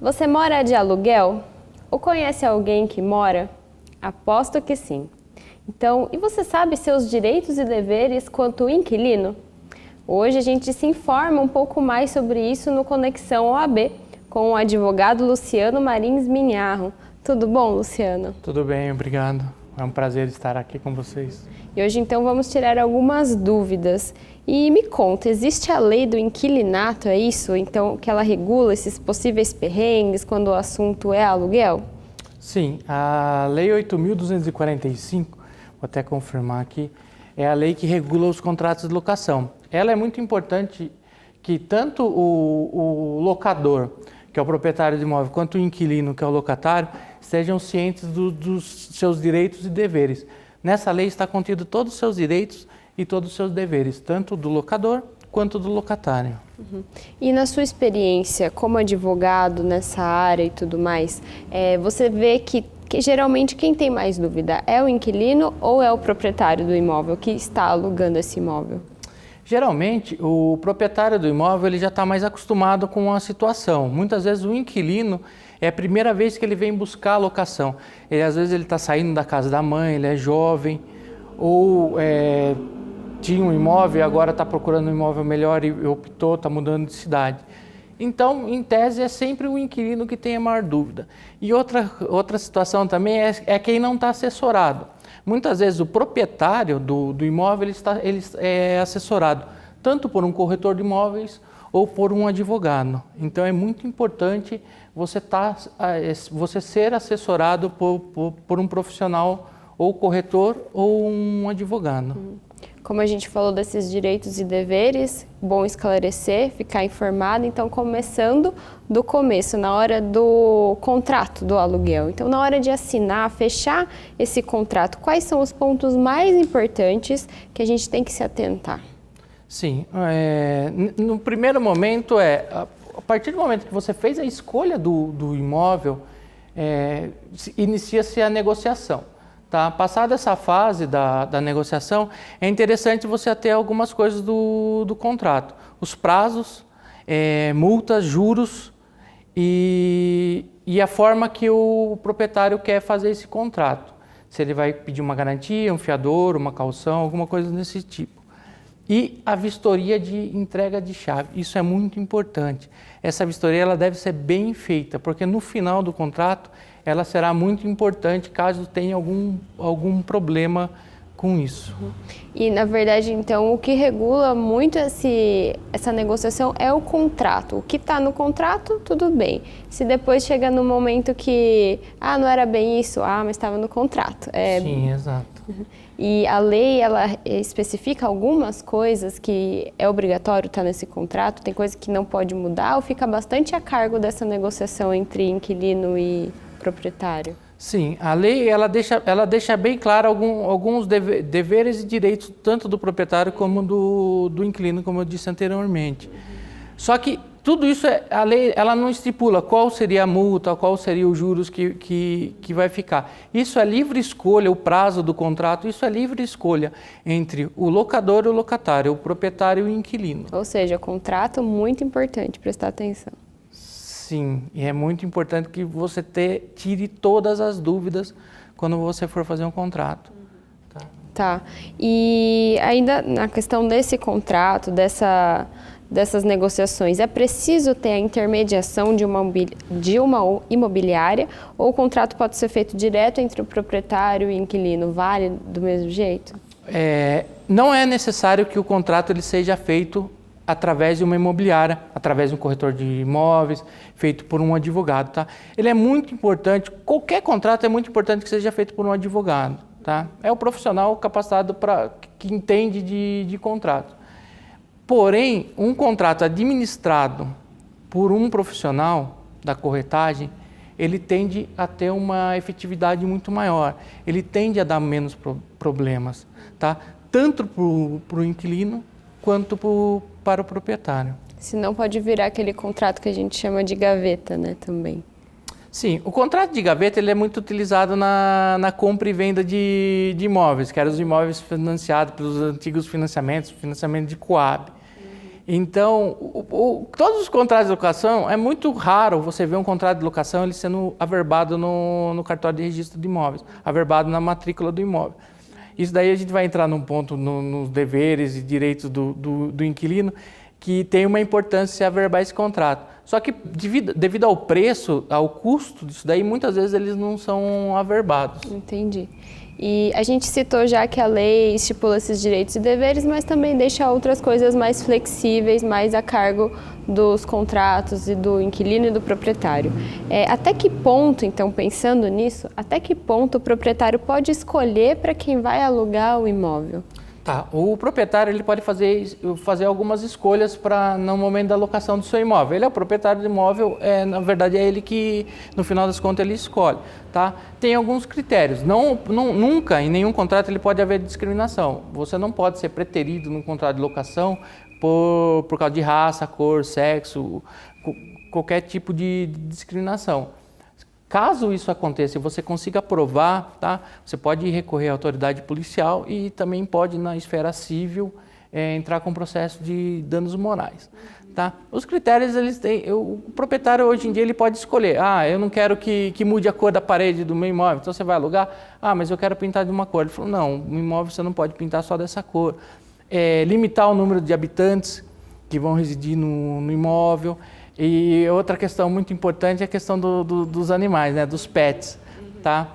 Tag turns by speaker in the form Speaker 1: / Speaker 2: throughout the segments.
Speaker 1: Você mora de aluguel? Ou conhece alguém que mora? Aposto que sim. Então, e você sabe seus direitos e deveres quanto inquilino? Hoje a gente se informa um pouco mais sobre isso no Conexão OAB, com o advogado Luciano Marins Minharro. Tudo bom, Luciano?
Speaker 2: Tudo bem, obrigado. É um prazer estar aqui com vocês.
Speaker 1: E hoje então vamos tirar algumas dúvidas. E me conta, existe a lei do inquilinato, é isso? Então, que ela regula esses possíveis perrengues quando o assunto é aluguel?
Speaker 2: Sim, a Lei 8.245, vou até confirmar aqui, é a lei que regula os contratos de locação. Ela é muito importante que tanto o locador, que é o proprietário do imóvel, quanto o inquilino, que é o locatário, estejam cientes dos seus direitos e deveres. Nessa lei está contido todos os seus direitos e todos os seus deveres, tanto do locador quanto do locatário.
Speaker 1: E na sua experiência como advogado nessa área e tudo mais, você vê que geralmente quem tem mais dúvida é o inquilino ou é o proprietário do imóvel que está alugando esse imóvel?
Speaker 2: Geralmente, o proprietário do imóvel ele já está mais acostumado com a situação. Muitas vezes o inquilino é a primeira vez que ele vem buscar a locação. Às vezes ele está saindo da casa da mãe, ele é jovem, ou tinha um imóvel e agora está procurando um imóvel melhor e optou, está mudando de cidade. Então, em tese, é sempre o inquilino que tem a maior dúvida. E outra situação também é quem não está assessorado. Muitas vezes o proprietário do imóvel ele é assessorado tanto por um corretor de imóveis ou por um advogado. Então é muito importante você ser assessorado por um profissional ou corretor ou um advogado.
Speaker 1: Como a gente falou desses direitos e deveres, bom esclarecer, ficar informado. Então, começando do começo, na hora do contrato do aluguel. Então, na hora de assinar, fechar esse contrato, quais são os pontos mais importantes que a gente tem que se atentar?
Speaker 2: Sim, no primeiro momento a partir do momento que você fez a escolha do imóvel, inicia-se a negociação. Tá? Passada essa fase da negociação, é interessante você ter algumas coisas do contrato. Os prazos, multas, juros e a forma que o proprietário quer fazer esse contrato. Se ele vai pedir uma garantia, um fiador, uma caução, alguma coisa desse tipo. E a vistoria de entrega de chave, isso é muito importante. Essa vistoria ela deve ser bem feita, porque no final do contrato ela será muito importante caso tenha algum problema com isso.
Speaker 1: E, na verdade, então, o que regula muito essa negociação é o contrato. O que está no contrato, tudo bem. Se depois chega no momento que, não era bem isso, mas estava no contrato.
Speaker 2: Sim, exato.
Speaker 1: E a lei, ela especifica algumas coisas que é obrigatório estar nesse contrato? Tem coisa que não pode mudar ou fica bastante a cargo dessa negociação entre inquilino e proprietário?
Speaker 2: Sim, a lei ela deixa bem claro alguns deveres e direitos tanto do proprietário como do inquilino, como eu disse anteriormente. Só que tudo isso, a lei ela não estipula qual seria a multa, qual seria os juros que vai ficar. Isso é livre escolha, o prazo do contrato, isso é livre escolha entre o locador e o locatário, o proprietário e o inquilino.
Speaker 1: Ou seja, contrato muito importante, prestar atenção.
Speaker 2: Sim, e é muito importante que você tire todas as dúvidas quando você for fazer um contrato.
Speaker 1: Tá. E ainda na questão desse contrato, dessas negociações, é preciso ter a intermediação de uma imobiliária ou o contrato pode ser feito direto entre o proprietário e o inquilino? Vale do mesmo jeito?
Speaker 2: Não é necessário que o contrato ele seja feito através de uma imobiliária, através de um corretor de imóveis, feito por um advogado, tá? Ele é muito importante, qualquer contrato é muito importante que seja feito por um advogado, tá? É o profissional capacitado que entende de contrato. Porém, um contrato administrado por um profissional da corretagem, ele tende a ter uma efetividade muito maior, ele tende a dar menos problemas, tá? Tanto para o inquilino quanto para o proprietário.
Speaker 1: Senão pode virar aquele contrato que a gente chama de gaveta, né, também.
Speaker 2: Sim, o contrato de gaveta ele é muito utilizado na compra e venda de imóveis, que eram os imóveis financiados pelos antigos financiamentos, financiamento de Coab. Então, todos os contratos de locação, é muito raro você ver um contrato de locação ele sendo averbado no cartório de registro de imóveis, averbado na matrícula do imóvel. Isso daí a gente vai entrar num ponto nos deveres e direitos do inquilino, que tem uma importância se averbar esse contrato. Só que devido ao preço, ao custo disso daí, muitas vezes eles não são averbados.
Speaker 1: Entendi. E a gente citou já que a lei estipula esses direitos e deveres, mas também deixa outras coisas mais flexíveis, mais a cargo dos contratos e do inquilino e do proprietário. Até que ponto, então, pensando nisso, até que ponto o proprietário pode escolher para quem vai alugar o imóvel?
Speaker 2: Tá, o proprietário ele pode fazer algumas escolhas no momento da locação do seu imóvel. Ele é o proprietário do imóvel, na verdade é ele que, no final das contas, ele escolhe. Tá? Tem alguns critérios. Nunca, em nenhum contrato, ele pode haver discriminação. Você não pode ser preterido no contrato de locação por causa de raça, cor, sexo, qualquer tipo de discriminação. Caso isso aconteça e você consiga provar, tá? Você pode recorrer à autoridade policial e também pode, na esfera civil, entrar com processo de danos morais. Tá? Os critérios, eles têm, o proprietário hoje em dia ele pode escolher, eu não quero que mude a cor da parede do meu imóvel, então você vai alugar, mas eu quero pintar de uma cor. Ele falou, não, o imóvel você não pode pintar só dessa cor. Limitar o número de habitantes que vão residir no imóvel. E outra questão muito importante é a questão dos animais, né, dos pets, tá?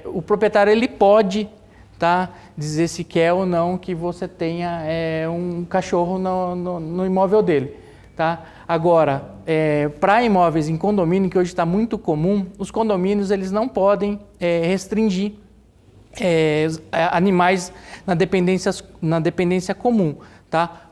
Speaker 2: O proprietário ele pode, tá, dizer se quer ou não que você tenha um cachorro no imóvel dele, tá? Agora, para imóveis em condomínio, que hoje está muito comum, os condomínios eles não podem restringir animais na dependência comum. Tá?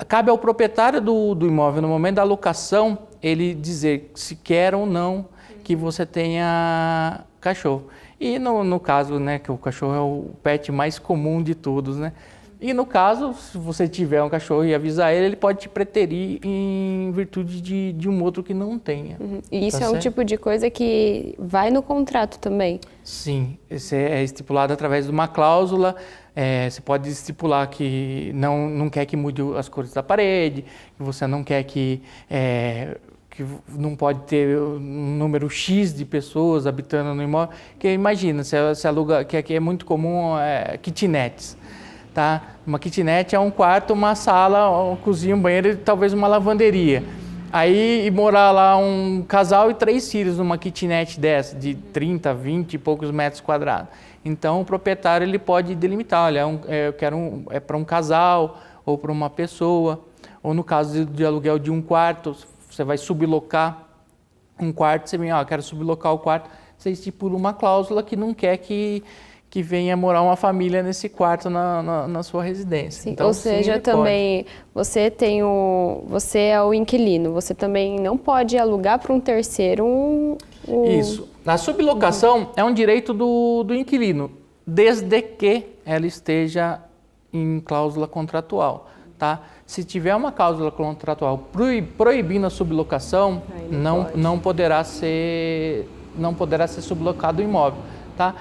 Speaker 2: Cabe ao proprietário do imóvel, no momento da locação, ele dizer se quer ou não que você tenha cachorro. E no caso, né, que o cachorro é o pet mais comum de todos, né? E no caso, se você tiver um cachorro e avisar ele pode te preterir em virtude de um outro que não tenha.
Speaker 1: Uhum. E isso
Speaker 2: tá
Speaker 1: é
Speaker 2: certo?
Speaker 1: Um tipo de coisa que vai no contrato também?
Speaker 2: Sim, isso é estipulado através de uma cláusula. Você pode estipular que não quer que mude as cores da parede, que você não quer que não pode ter um número X de pessoas habitando no imóvel. Porque imagina, você aluga, que aqui é muito comum, kitnets. Tá? Uma kitnet é um quarto, uma sala, uma cozinha, um banheiro e talvez uma lavanderia. Aí morar lá um casal e 3 filhos numa kitnet dessa, de 30, 20 e poucos metros quadrados. Então o proprietário ele pode delimitar, olha, eu quero para um casal ou para uma pessoa, ou no caso de aluguel de um quarto, você vai sublocar um quarto, você vem, eu quero sublocar o quarto, você estipula uma cláusula que não quer que venha morar uma família nesse quarto na sua residência.
Speaker 1: Sim,
Speaker 2: então,
Speaker 1: ou seja, também você é o inquilino, você também não pode alugar para um terceiro
Speaker 2: Isso. A sublocação é um direito do inquilino, desde que ela esteja em cláusula contratual. Tá? Se tiver uma cláusula contratual proibindo a sublocação, não poderá ser sublocado o imóvel. Tá?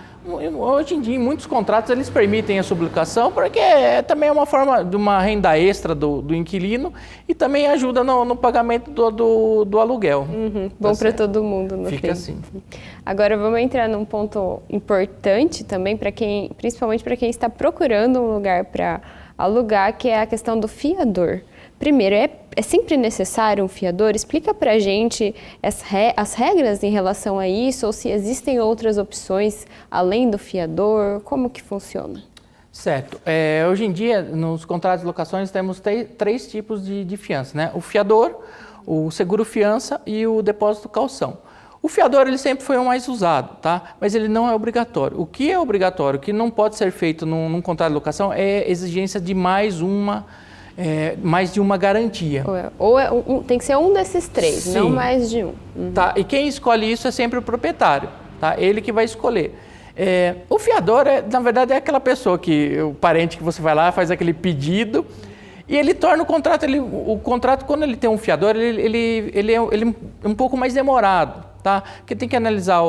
Speaker 2: Hoje em dia, em muitos contratos, eles permitem a sublocação porque também é uma forma de uma renda extra do inquilino e também ajuda no pagamento do aluguel.
Speaker 1: Uhum, bom para todo mundo, no fim.
Speaker 2: Fica assim.
Speaker 1: Agora vamos entrar num ponto importante também, principalmente para quem está procurando um lugar para alugar, que é a questão do fiador. Primeiro, é sempre necessário um fiador? Explica para a gente as regras em relação a isso, ou se existem outras opções além do fiador, como que funciona?
Speaker 2: Certo. Hoje em dia, nos contratos de locações, temos 3 tipos de fiança, né? O fiador, o seguro-fiança e o depósito calção. O fiador ele sempre foi o mais usado, tá? Mas ele não é obrigatório. O que é obrigatório, o que não pode ser feito num contrato de locação é exigência de mais de uma garantia.
Speaker 1: Tem que ser um desses 3,
Speaker 2: Sim.
Speaker 1: não mais de um.
Speaker 2: Uhum. Tá? E quem escolhe isso é sempre o proprietário, tá? Ele que vai escolher. O fiador, na verdade, é aquela pessoa o parente que você vai lá, faz aquele pedido e ele torna o contrato. O contrato, quando ele tem um fiador, ele é um pouco mais demorado. tá? Porque tem que analisar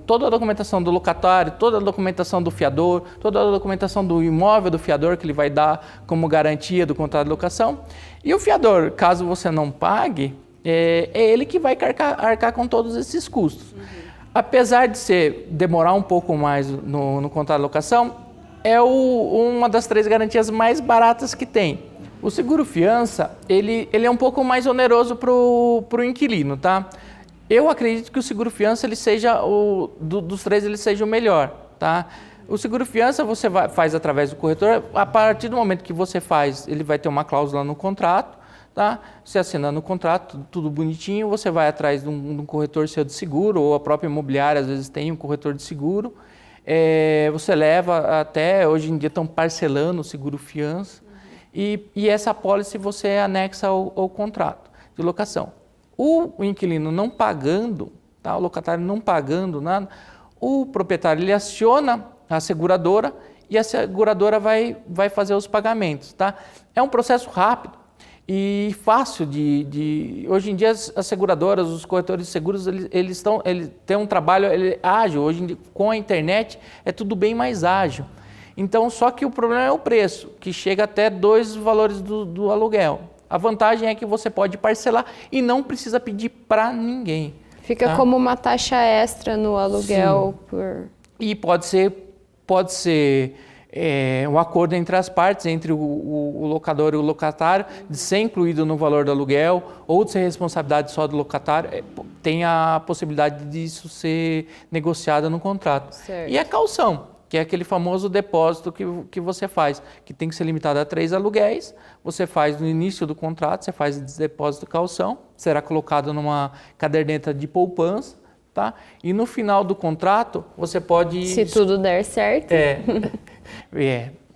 Speaker 2: toda a documentação do locatário, toda a documentação do fiador, toda a documentação do imóvel do fiador que ele vai dar como garantia do contrato de locação. E o fiador, caso você não pague, é ele que vai arcar com todos esses custos. Apesar de demorar um pouco mais no contrato de locação, é uma das 3 garantias mais baratas que tem. O seguro-fiança, ele é um pouco mais oneroso para o inquilino, tá? Eu acredito que o seguro-fiança, ele seja dos 3, ele seja o melhor, tá? O seguro-fiança você faz através do corretor. A partir do momento que você faz, ele vai ter uma cláusula no contrato, tá? Você assinando o contrato, tudo bonitinho, você vai atrás de um corretor seu de seguro, ou a própria imobiliária às vezes tem um corretor de seguro. Você leva até, hoje em dia estão parcelando o seguro-fiança, e essa apólice você anexa ao contrato de locação. O inquilino não pagando, tá? O locatário não pagando nada, o proprietário ele aciona a seguradora e a seguradora vai fazer os pagamentos, tá? É um processo rápido e fácil hoje em dia as seguradoras, os corretores de seguros, eles têm um trabalho ágil. Hoje em dia, com a internet é tudo bem mais ágil. Então, só que o problema é o preço, que chega até 2 valores do aluguel. A vantagem é que você pode parcelar e não precisa pedir para ninguém.
Speaker 1: Fica
Speaker 2: tá?
Speaker 1: como uma taxa extra no aluguel.
Speaker 2: E pode ser um acordo entre as partes, entre o locador e o locatário, de ser incluído no valor do aluguel ou de ser responsabilidade só do locatário. Tem a possibilidade disso ser negociado no contrato.
Speaker 1: Certo.
Speaker 2: E a caução, que é aquele famoso depósito que você faz, que tem que ser limitado a 3 aluguéis. Você faz no início do contrato, você faz esse depósito de caução, será colocado numa caderneta de poupança, tá? E no final do contrato, você pode...
Speaker 1: Se tudo der certo.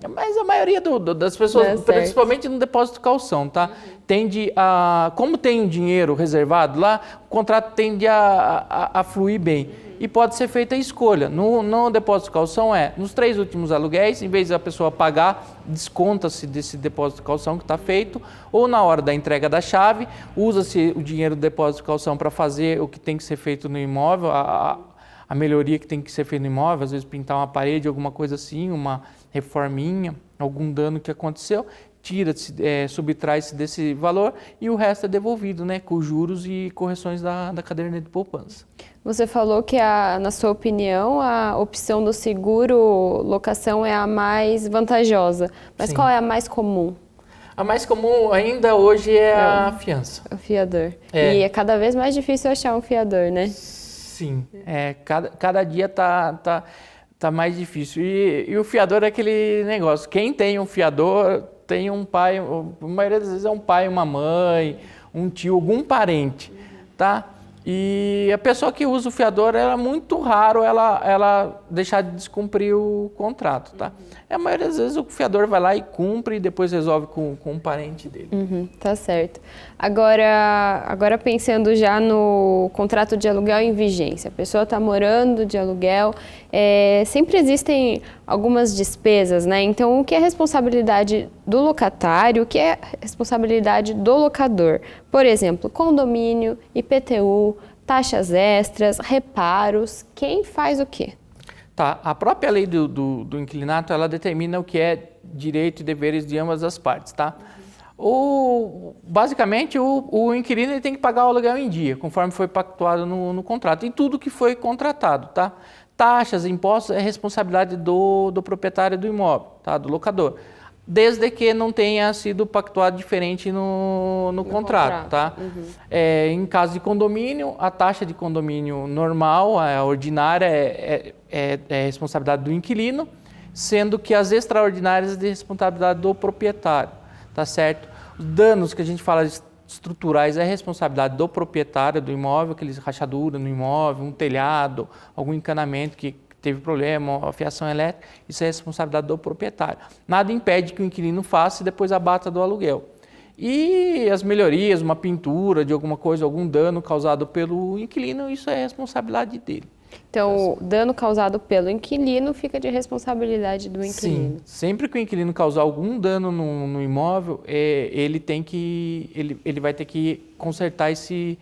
Speaker 2: Mas a maioria das pessoas, principalmente no depósito de caução, tá? Tende a... Como tem um dinheiro reservado lá, o contrato tende a fluir bem. E pode ser feita a escolha. No depósito de caução nos 3 últimos aluguéis, em vez da pessoa pagar, desconta-se desse depósito de caução que está feito, ou na hora da entrega da chave, usa-se o dinheiro do depósito de caução para fazer o que tem que ser feito no imóvel, a melhoria que tem que ser feita no imóvel, às vezes pintar uma parede, alguma coisa assim, uma reforminha, algum dano que aconteceu, subtrai-se desse valor e o resto é devolvido, né, com juros e correções da caderneta de poupança.
Speaker 1: Você falou que, na sua opinião, a opção do seguro locação é a mais vantajosa, mas
Speaker 2: Sim.
Speaker 1: Qual é a mais comum?
Speaker 2: A mais comum ainda hoje é a fiança.
Speaker 1: O fiador. E é cada vez mais difícil achar um fiador, né?
Speaker 2: Sim, cada dia tá mais difícil. E o fiador é aquele negócio, quem tem um fiador tem um pai, a maioria das vezes é um pai, uma mãe, um tio, algum parente, tá? E a pessoa que usa o fiador, é muito raro ela deixar de descumprir o contrato, tá? A maioria das vezes o fiador vai lá e cumpre e depois resolve com um parente dele.
Speaker 1: Tá certo. Agora pensando já no contrato de aluguel em vigência, a pessoa está morando de aluguel, sempre existem algumas despesas, né? Então, o que é responsabilidade do locatário, o que é responsabilidade do locador? Por exemplo, condomínio, IPTU, taxas extras, reparos, quem faz o quê?
Speaker 2: Tá, a própria lei do inquilinato, ela determina o que é direito e deveres de ambas as partes, tá? Basicamente, o inquilino ele tem que pagar o aluguel em dia, conforme foi pactuado no contrato, e tudo que foi contratado, tá? Taxas, impostos é responsabilidade do proprietário do imóvel, tá? Do locador, desde que não tenha sido pactuado diferente no contrato, tá? Em caso de condomínio, a taxa de condomínio normal, a ordinária, é responsabilidade do inquilino, sendo que as extraordinárias é de responsabilidade do proprietário, tá certo? Os danos que a gente fala estruturais é responsabilidade do proprietário do imóvel, aqueles rachadura no imóvel, um telhado, algum encanamento que teve problema, uma fiação elétrica, isso é responsabilidade do proprietário. Nada impede que o inquilino faça e depois abata do aluguel. E as melhorias, uma pintura de alguma coisa, algum dano causado pelo inquilino, isso é responsabilidade dele.
Speaker 1: Então, o dano causado pelo inquilino fica de responsabilidade do inquilino.
Speaker 2: Sim, sempre que o inquilino causar algum dano no imóvel, ele vai ter que consertar esse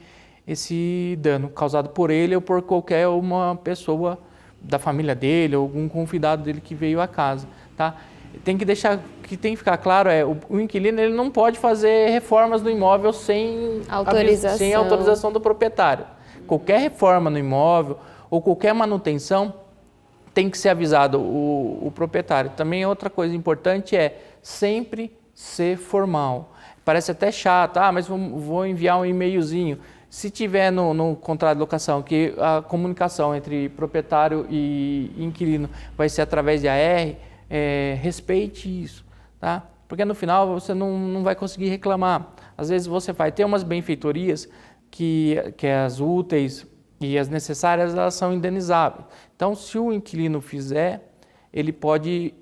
Speaker 2: esse dano causado por ele ou por qualquer uma pessoa da família dele ou algum convidado dele que veio à casa, tá? Tem que deixar, que tem que ficar claro, o inquilino ele não pode fazer reformas no imóvel sem autorização do proprietário. Qualquer reforma no imóvel ou qualquer manutenção tem que ser avisado o proprietário. Também outra coisa importante é sempre ser formal. Parece até chato, mas vou enviar um e-mailzinho. Se tiver no contrato de locação que a comunicação entre proprietário e inquilino vai ser através de AR, respeite isso, tá? Porque no final você não vai conseguir reclamar. Às vezes você vai ter umas benfeitorias que as úteis e as necessárias elas são indenizáveis. Então, se o inquilino fizer, ele pode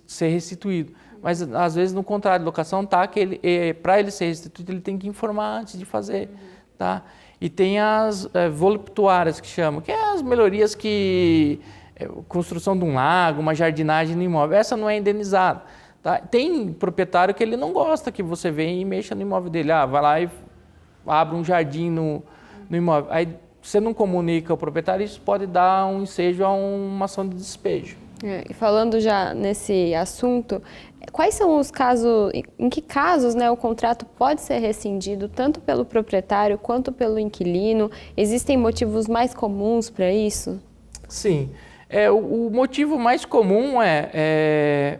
Speaker 2: ser restituído. Mas às vezes no contrato de locação que para ele ser restituído ele tem que informar antes de fazer, tá? E tem as voluptuárias que chamam, que é as melhorias construção de um lago, uma jardinagem no imóvel. Essa não é indenizada, tá? Tem proprietário que ele não gosta que você venha e mexa no imóvel dele. Vai lá e abre um jardim no imóvel. Aí você não comunica ao proprietário, isso pode dar um ensejo a uma ação de despejo.
Speaker 1: E falando já nesse assunto, quais são os casos, em que casos, né, o contrato pode ser rescindido tanto pelo proprietário quanto pelo inquilino? Existem motivos mais comuns para isso?
Speaker 2: Sim. O motivo mais comum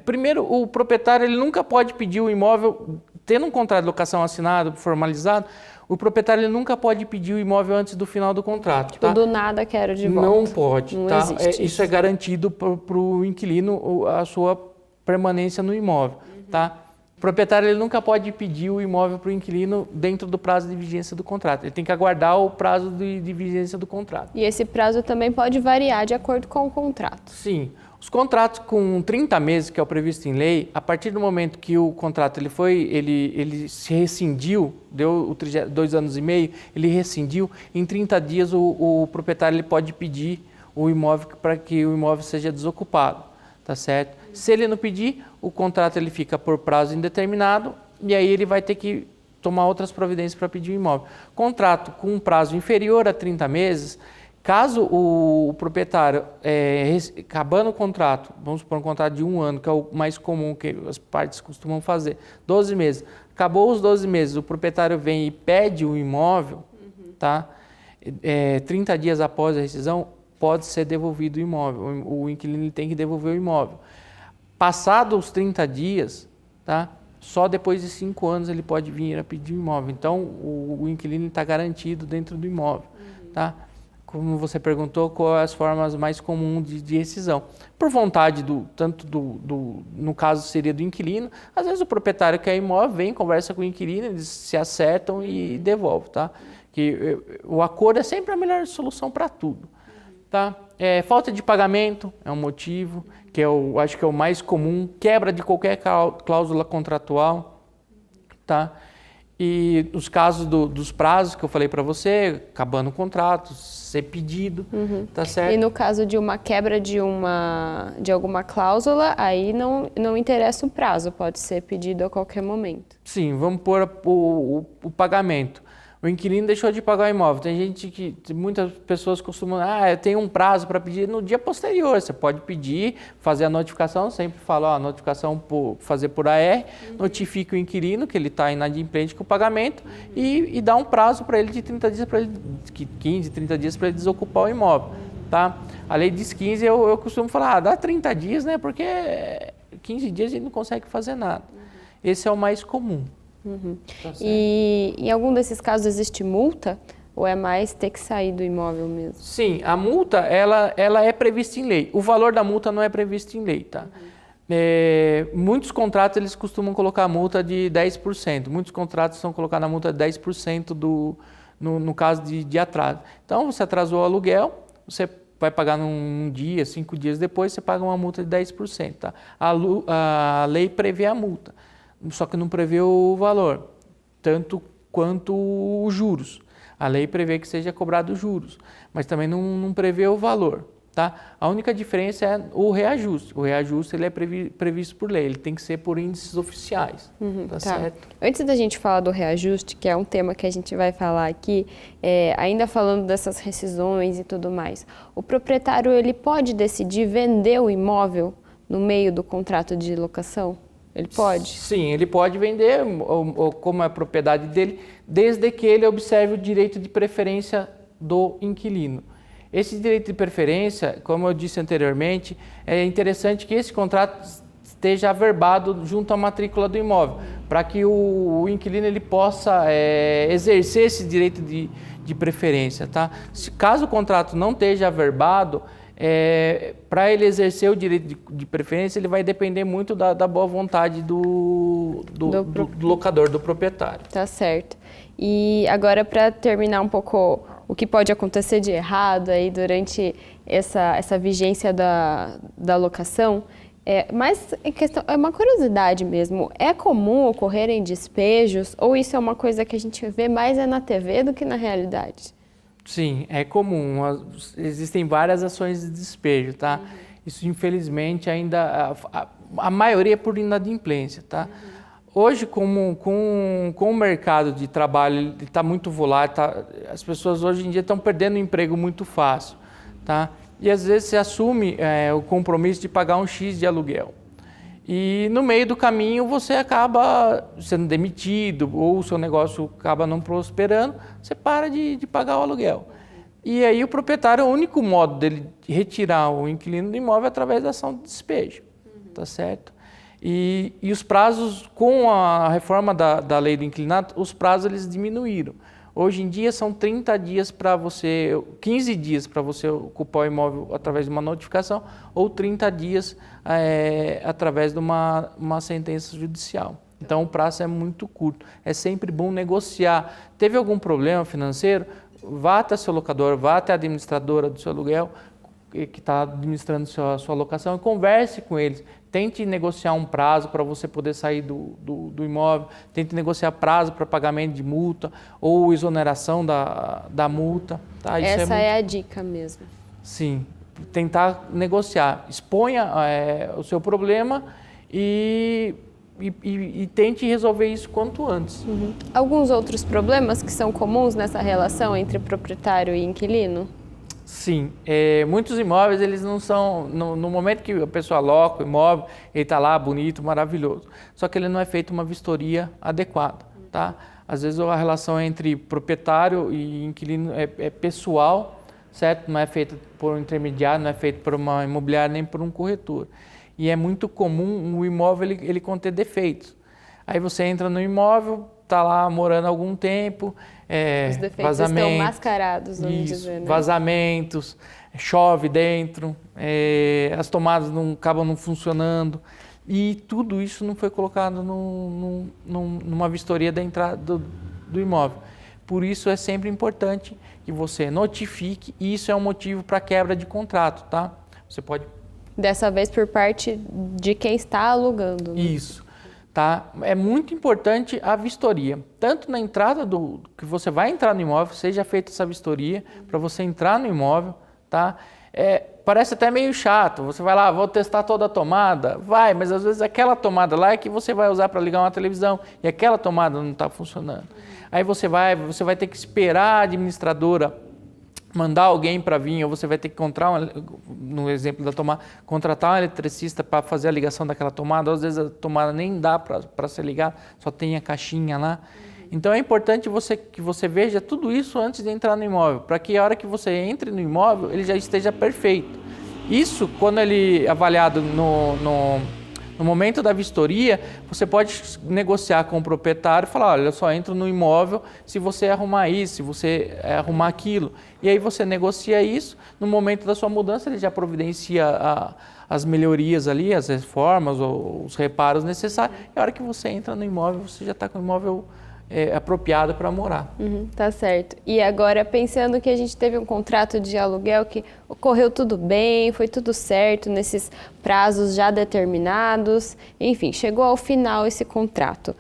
Speaker 2: primeiro, o proprietário ele nunca pode pedir o imóvel, tendo um contrato de locação assinado, formalizado, o proprietário ele nunca pode pedir o imóvel antes do final do contrato.
Speaker 1: Tipo, do nada quero de volta.
Speaker 2: Não pode,
Speaker 1: não
Speaker 2: tá?
Speaker 1: Existe
Speaker 2: isso é garantido para o inquilino a sua permanência no imóvel, tá? O proprietário ele nunca pode pedir o imóvel para o inquilino dentro do prazo de vigência do contrato. Ele tem que aguardar o prazo de vigência do contrato.
Speaker 1: E esse prazo também pode variar de acordo com o contrato.
Speaker 2: Sim. Os contratos com 30 meses, que é o previsto em lei, a partir do momento que o contrato ele se rescindiu, deu 2 anos e meio, ele rescindiu, em 30 dias o proprietário ele pode pedir o imóvel para que o imóvel seja desocupado, tá certo? Se ele não pedir, o contrato ele fica por prazo indeterminado e aí ele vai ter que tomar outras providências para pedir o imóvel. Contrato com um prazo inferior a 30 meses, caso o proprietário, acabando o contrato, vamos supor um contrato de 1 ano, que é o mais comum que as partes costumam fazer, 12 meses, acabou os 12 meses, o proprietário vem e pede o imóvel, tá? 30 dias após a rescisão, pode ser devolvido o imóvel, o inquilino tem que devolver o imóvel. Passados os 30 dias, tá? Só depois de 5 anos ele pode vir a pedir o imóvel, então o inquilino está garantido dentro do imóvel, tá? Como você perguntou, quais as formas mais comuns de rescisão? Por vontade no caso seria do inquilino, às vezes o proprietário quer imóvel, vem, conversa com o inquilino, eles se acertam e devolvem, tá? Que o acordo é sempre a melhor solução para tudo, tá? Falta de pagamento é um motivo, que eu acho que é o mais comum, quebra de qualquer cláusula contratual, tá? E os casos dos prazos que eu falei para você, acabando o contrato, ser pedido, tá certo?
Speaker 1: E no caso de uma quebra de alguma cláusula, aí não interessa o prazo, pode ser pedido a qualquer momento.
Speaker 2: Sim, vamos pôr o pagamento. O inquilino deixou de pagar o imóvel. Muitas pessoas costumam, tem um prazo para pedir no dia posterior. Você pode pedir, fazer a notificação, sempre fala, a notificação fazer por AR, notifica o inquilino que ele está inadimplente com o pagamento e dá um prazo para ele de 30 dias, 15, 30 dias para ele desocupar o imóvel, tá? A lei diz 15, eu costumo falar, dá 30 dias, né? Porque 15 dias a gente não consegue fazer nada. Esse é o mais comum. Tá,
Speaker 1: e em algum desses casos existe multa ou é mais ter que sair do imóvel mesmo?
Speaker 2: Sim, a multa ela é prevista em lei. O valor da multa não é previsto em lei, tá? Muitos contratos eles costumam colocar a multa de 10%. Muitos contratos estão colocando a multa de 10% no caso de atraso. Então você atrasou o aluguel, você vai pagar num dia, 5 dias depois, você paga uma multa de 10%, tá? A lei prevê a multa. Só que não prevê o valor, tanto quanto os juros. A lei prevê que seja cobrado juros, mas também não prevê o valor, tá? A única diferença é o reajuste. O reajuste ele é previsto por lei, ele tem que ser por índices oficiais, tá certo?
Speaker 1: Antes da gente falar do reajuste, que é um tema que a gente vai falar aqui, ainda falando dessas rescisões e tudo mais, o proprietário ele pode decidir vender o imóvel no meio do contrato de locação? Ele pode?
Speaker 2: Sim, ele pode vender, ou como é propriedade dele, desde que ele observe o direito de preferência do inquilino. Esse direito de preferência, como eu disse anteriormente, é interessante que esse contrato esteja averbado junto à matrícula do imóvel, para que o inquilino ele possa exercer esse direito de preferência. Tá? Caso o contrato não esteja averbado, para ele exercer o direito de preferência, ele vai depender muito da boa vontade do locador, do proprietário.
Speaker 1: Tá certo. E agora, para terminar um pouco o que pode acontecer de errado aí durante essa vigência da locação, mas é uma curiosidade mesmo, é comum ocorrerem despejos ou isso é uma coisa que a gente vê mais na TV do que na realidade?
Speaker 2: Sim, é comum. Existem várias ações de despejo, tá? Isso, infelizmente, ainda a maioria é por inadimplência, tá? Hoje, com o mercado de trabalho está muito volátil, as pessoas hoje em dia estão perdendo o emprego muito fácil, tá? E às vezes você assume o compromisso de pagar um X de aluguel. E no meio do caminho você acaba sendo demitido ou o seu negócio acaba não prosperando, você para de pagar o aluguel. E aí o proprietário, o único modo dele retirar o inquilino do imóvel é através da ação de despejo, tá certo? E os prazos, com a reforma da lei do inquilinato, os prazos eles diminuíram. Hoje em dia são 30 dias para você, 15 dias para você ocupar o imóvel através de uma notificação ou 30 dias através de uma sentença judicial. Então o prazo é muito curto. É sempre bom negociar. Teve algum problema financeiro? Vá até seu locador, vá até a administradora do seu aluguel, que está administrando sua locação, e converse com eles. Tente negociar um prazo para você poder sair do imóvel, tente negociar prazo para pagamento de multa ou exoneração da multa. Tá? Isso
Speaker 1: Essa é a dica mesmo.
Speaker 2: Sim, tentar negociar. Exponha o seu problema e tente resolver isso quanto antes.
Speaker 1: Alguns outros problemas que são comuns nessa relação entre proprietário e inquilino?
Speaker 2: Sim, muitos imóveis eles não são, no momento que a pessoa aloca o imóvel, ele está lá bonito, maravilhoso, só que ele não é feito uma vistoria adequada, tá? Às vezes a relação entre proprietário e inquilino é pessoal, certo? Não é feita por um intermediário, não é feita por uma imobiliária nem por um corretor. E é muito comum o imóvel ele conter defeitos. Aí você entra no imóvel, está lá morando há algum tempo,
Speaker 1: os defeitos estão mascarados, vamos dizer, né? Vazamentos,
Speaker 2: chove dentro, as tomadas acabam não funcionando. E tudo isso não foi colocado numa vistoria da entrada do imóvel. Por isso é sempre importante que você notifique, e isso é um motivo para quebra de contrato, tá? Você pode...
Speaker 1: Dessa vez por parte de quem está alugando. Né?
Speaker 2: Isso. Tá? É muito importante a vistoria, tanto na entrada que você vai entrar no imóvel, seja feita essa vistoria para você entrar no imóvel, tá? Parece até meio chato, você vai lá, vou testar toda a tomada, vai, mas às vezes aquela tomada lá é que você vai usar para ligar uma televisão e aquela tomada não está funcionando. Aí você vai ter que esperar a administradora mandar alguém para vir, ou você vai ter que no exemplo da tomada, contratar um eletricista para fazer a ligação daquela tomada, ou às vezes a tomada nem dá para ser ligada, só tem a caixinha lá. Então é importante que você veja tudo isso antes de entrar no imóvel, para que a hora que você entre no imóvel, ele já esteja perfeito. Isso, quando ele é avaliado no momento da vistoria, você pode negociar com o proprietário e falar, olha, eu só entro no imóvel se você arrumar isso, se você arrumar aquilo. E aí você negocia isso, no momento da sua mudança ele já providencia as melhorias ali, as reformas ou os reparos necessários. E a hora que você entra no imóvel, você já está com o imóvel apropriado para morar.
Speaker 1: Tá certo. E agora, pensando que a gente teve um contrato de aluguel que ocorreu tudo bem, foi tudo certo nesses prazos já determinados, enfim, chegou ao final esse contrato.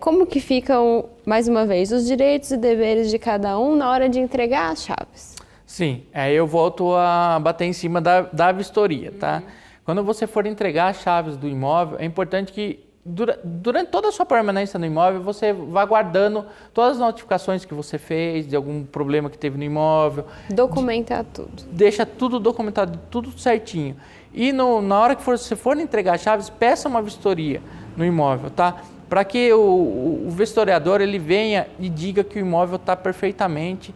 Speaker 1: Como que ficam, mais uma vez, os direitos e deveres de cada um na hora de entregar as chaves?
Speaker 2: Sim, aí eu volto a bater em cima da vistoria, tá? Quando você for entregar as chaves do imóvel, é importante que durante toda a sua permanência no imóvel, você vá guardando todas as notificações que você fez, de algum problema que teve no imóvel.
Speaker 1: Documentar tudo.
Speaker 2: Deixa tudo documentado, tudo certinho. E na hora que você for entregar as chaves, peça uma vistoria no imóvel, tá? Para que o vistoriador ele venha e diga que o imóvel está perfeitamente,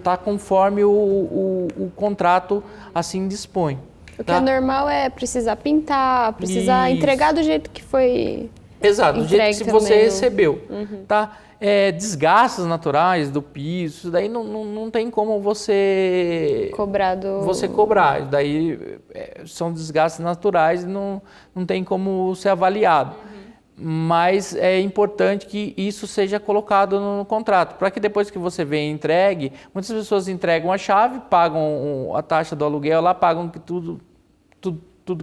Speaker 2: tá conforme o contrato assim dispõe.
Speaker 1: O que é normal é precisar pintar, precisar entregar do jeito que foi.
Speaker 2: Exato, do jeito que você recebeu, tá? Desgastes naturais do piso, isso daí não tem como você cobrar. Isso daí são desgastes naturais e não tem como ser avaliado. Mas é importante que isso seja colocado no contrato, para que depois que você vem e entregue, muitas pessoas entregam a chave, pagam a taxa do aluguel lá, pagam tudo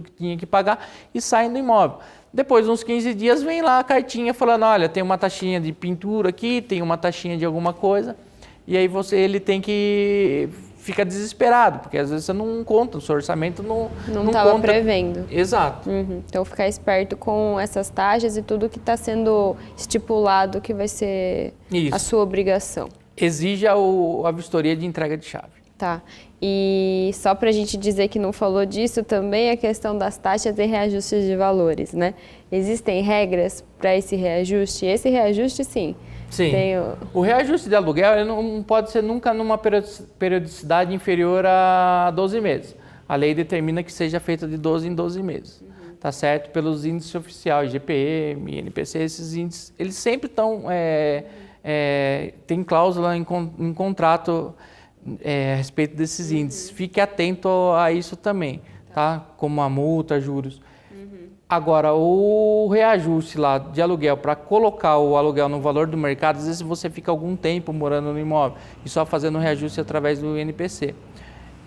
Speaker 2: que tinha que pagar e saem do imóvel. Depois de uns 15 dias vem lá a cartinha falando, olha, tem uma taxinha de pintura aqui, tem uma taxinha de alguma coisa, e aí ele tem que fica desesperado, porque às vezes você não conta, o seu orçamento não
Speaker 1: estava
Speaker 2: conta.
Speaker 1: Prevendo.
Speaker 2: Exato.
Speaker 1: Então ficar esperto com essas taxas e tudo que está sendo estipulado que vai ser a sua obrigação.
Speaker 2: Exija a vistoria de entrega de chave.
Speaker 1: Tá. E só para a gente dizer que não falou disso, também a questão das taxas e reajustes de valores, né? Existem regras para esse reajuste? Esse reajuste, sim.
Speaker 2: Sim. O reajuste de aluguel ele não pode ser nunca numa periodicidade inferior a 12 meses. A lei determina que seja feita de 12 em 12 meses. Tá certo? Pelos índices oficiais, IGPM, INPC, esses índices, eles sempre estão... tem cláusula em contrato a respeito desses índices. Fique atento a isso também, tá? Como a multa, juros. Agora, o reajuste lá de aluguel para colocar o aluguel no valor do mercado, às vezes você fica algum tempo morando no imóvel e só fazendo o reajuste através do INPC.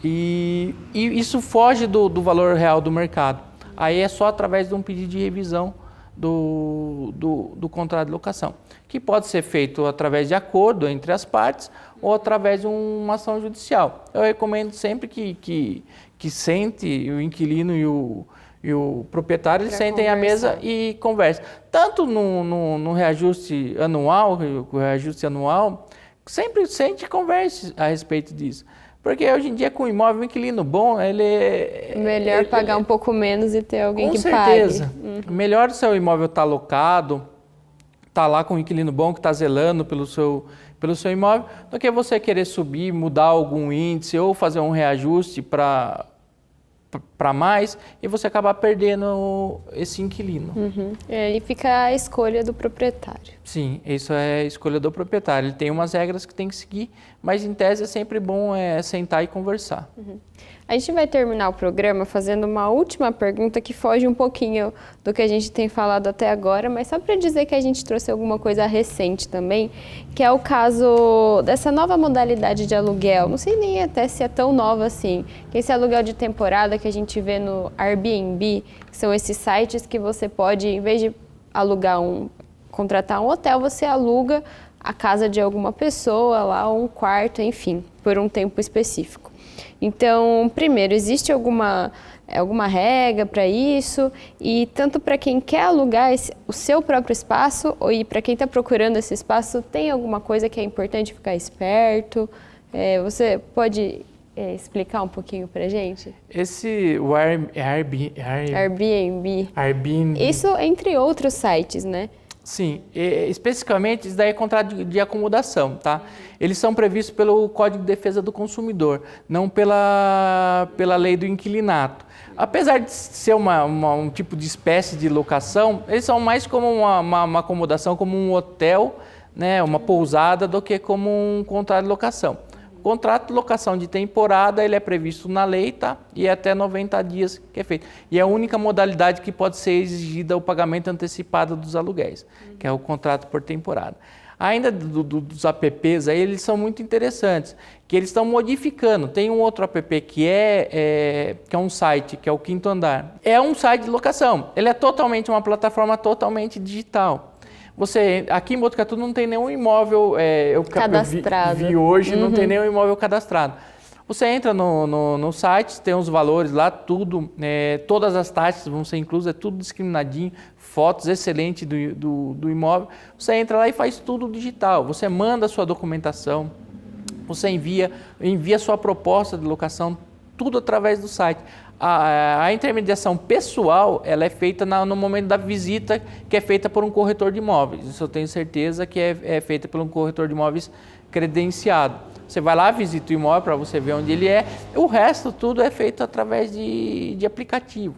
Speaker 2: E isso foge do valor real do mercado. Aí é só através de um pedido de revisão do contrato de locação, que pode ser feito através de acordo entre as partes ou através de uma ação judicial. Eu recomendo sempre que sente o inquilino e o proprietário, eles sentem à mesa e conversem. Tanto no reajuste anual, sempre sente e converse a respeito disso. Porque hoje em dia, com imóvel, um inquilino bom,
Speaker 1: melhor pagar um pouco menos e ter alguém que pague.
Speaker 2: Com certeza. Melhor o seu imóvel estar alocado, estar lá com um inquilino bom que está zelando pelo seu imóvel, do que você querer subir, mudar algum índice ou fazer um reajuste para mais e você acabar perdendo esse inquilino.
Speaker 1: E fica a escolha do proprietário.
Speaker 2: Sim, isso é a escolha do proprietário. Ele tem umas regras que tem que seguir, mas em tese é sempre bom sentar e conversar.
Speaker 1: A gente vai terminar o programa fazendo uma última pergunta que foge um pouquinho do que a gente tem falado até agora, mas só para dizer que a gente trouxe alguma coisa recente também, que é o caso dessa nova modalidade de aluguel. Não sei nem até se é tão nova assim, que é esse aluguel de temporada que a gente vê no Airbnb, que são esses sites que você pode, em vez de contratar um hotel, você aluga a casa de alguma pessoa lá, ou um quarto, enfim, por um tempo específico. Então, primeiro, existe alguma regra para isso? E tanto para quem quer alugar o seu próprio espaço e para quem está procurando esse espaço, tem alguma coisa que é importante ficar esperto? Você pode explicar um pouquinho para a gente?
Speaker 2: O
Speaker 1: Airbnb. Isso entre outros sites, né?
Speaker 2: Sim, especificamente isso daí é contrato de acomodação, tá? Eles são previstos pelo Código de Defesa do Consumidor, não pela lei do inquilinato. Apesar de ser um tipo de espécie de locação, eles são mais como uma acomodação, como um hotel, né, uma pousada, do que como um contrato de locação. O contrato de locação de temporada, ele é previsto na lei, tá? E é até 90 dias que é feito. E é a única modalidade que pode ser exigida o pagamento antecipado dos aluguéis, que é o contrato por temporada. Ainda dos apps aí, eles são muito interessantes, que eles estão modificando. Tem um outro app que é um site, que é o Quinto Andar. É um site de locação. Ele é uma plataforma totalmente digital. Aqui em Botucatu não tem nenhum imóvel
Speaker 1: cadastrado.
Speaker 2: Eu vi hoje, não tem nenhum imóvel cadastrado. Você entra no site, tem os valores lá, tudo, todas as taxas vão ser inclusas, é tudo discriminadinho, fotos excelentes do imóvel. Você entra lá e faz tudo digital, você manda a sua documentação, você envia a sua proposta de locação, tudo através do site. A intermediação pessoal, ela é feita no momento da visita, que é feita por um corretor de imóveis. Isso eu tenho certeza que é feita por um corretor de imóveis credenciado. Você vai lá, visita o imóvel para você ver onde ele é. O resto tudo é feito através de aplicativo.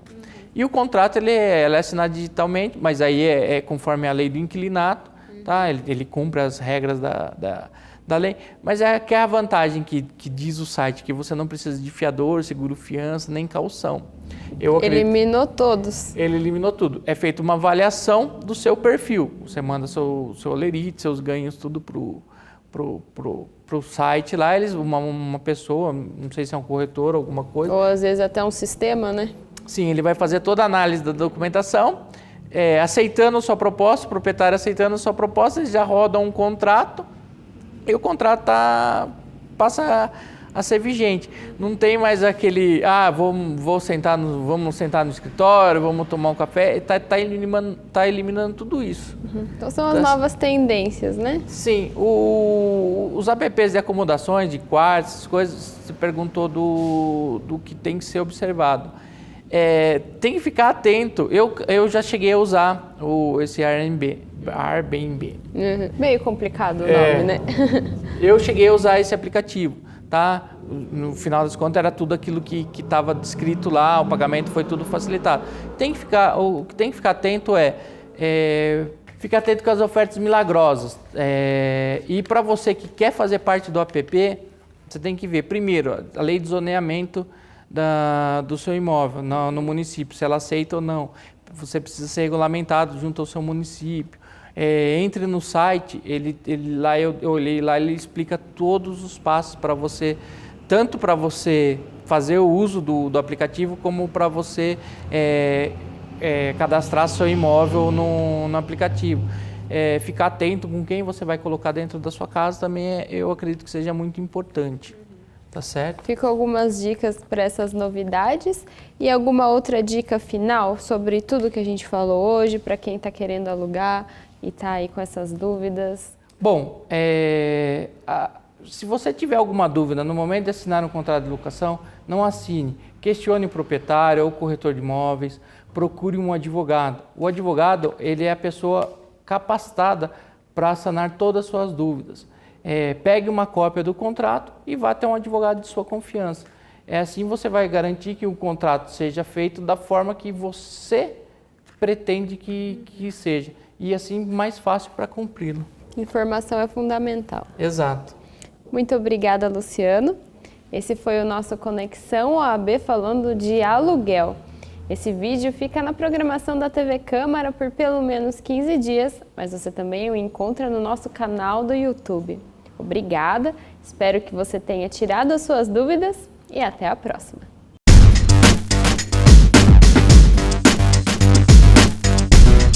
Speaker 2: E o contrato ele é assinado digitalmente, mas aí é conforme a lei do inquilinato, tá? Ele cumpre as regras da lei, mas que é a vantagem que diz o site, que você não precisa de fiador, seguro-fiança, nem caução.
Speaker 1: Eliminou todos.
Speaker 2: Ele eliminou tudo. É feita uma avaliação do seu perfil. Você manda seu olerite, seus ganhos, tudo pro site lá. Uma pessoa, não sei se é um corretor ou alguma coisa.
Speaker 1: Ou às vezes até um sistema, né?
Speaker 2: Sim, ele vai fazer toda a análise da documentação, aceitando a sua proposta, o proprietário aceitando a sua proposta, eles já rodam um contrato, e o contrato passa a ser vigente. Não tem mais aquele, vamos sentar no escritório, vamos tomar um café. Está eliminando tudo isso.
Speaker 1: Então são as novas tendências, né?
Speaker 2: Sim. Os apps de acomodações, de quartos, essas coisas, você perguntou do que tem que ser observado. Tem que ficar atento. Eu já cheguei a usar esse Airbnb.
Speaker 1: Meio complicado o nome, né?
Speaker 2: Eu cheguei a usar esse aplicativo, tá? No final das contas era tudo aquilo que estava descrito lá, o pagamento foi tudo facilitado. O que tem que ficar atento ficar atento com as ofertas milagrosas. E para você que quer fazer parte do app, você tem que ver primeiro a lei de zoneamento do seu imóvel no município, se ela aceita ou não. Você precisa ser regulamentado junto ao seu município. Entre no site, lá eu olhei lá, ele explica todos os passos para você, tanto para você fazer o uso do aplicativo, como para você cadastrar seu imóvel no aplicativo. Ficar atento com quem você vai colocar dentro da sua casa também, eu acredito que seja muito importante. Tá certo?
Speaker 1: Ficam algumas dicas para essas novidades e alguma outra dica final sobre tudo que a gente falou hoje, para quem está querendo alugar e está aí com essas dúvidas?
Speaker 2: Bom, se você tiver alguma dúvida no momento de assinar um contrato de locação, não assine. Questione o proprietário ou o corretor de imóveis, procure um advogado. O advogado, ele é a pessoa capacitada para sanar todas as suas dúvidas. Pegue uma cópia do contrato e vá até um advogado de sua confiança. Assim você vai garantir que o contrato seja feito da forma que você pretende que seja. E assim mais fácil para cumpri-lo.
Speaker 1: Informação é fundamental.
Speaker 2: Exato.
Speaker 1: Muito obrigada, Luciano. Esse foi o nosso Conexão OAB falando de aluguel. Esse vídeo fica na programação da TV Câmara por pelo menos 15 dias, mas você também o encontra no nosso canal do YouTube. Obrigada, espero que você tenha tirado as suas dúvidas e até a próxima.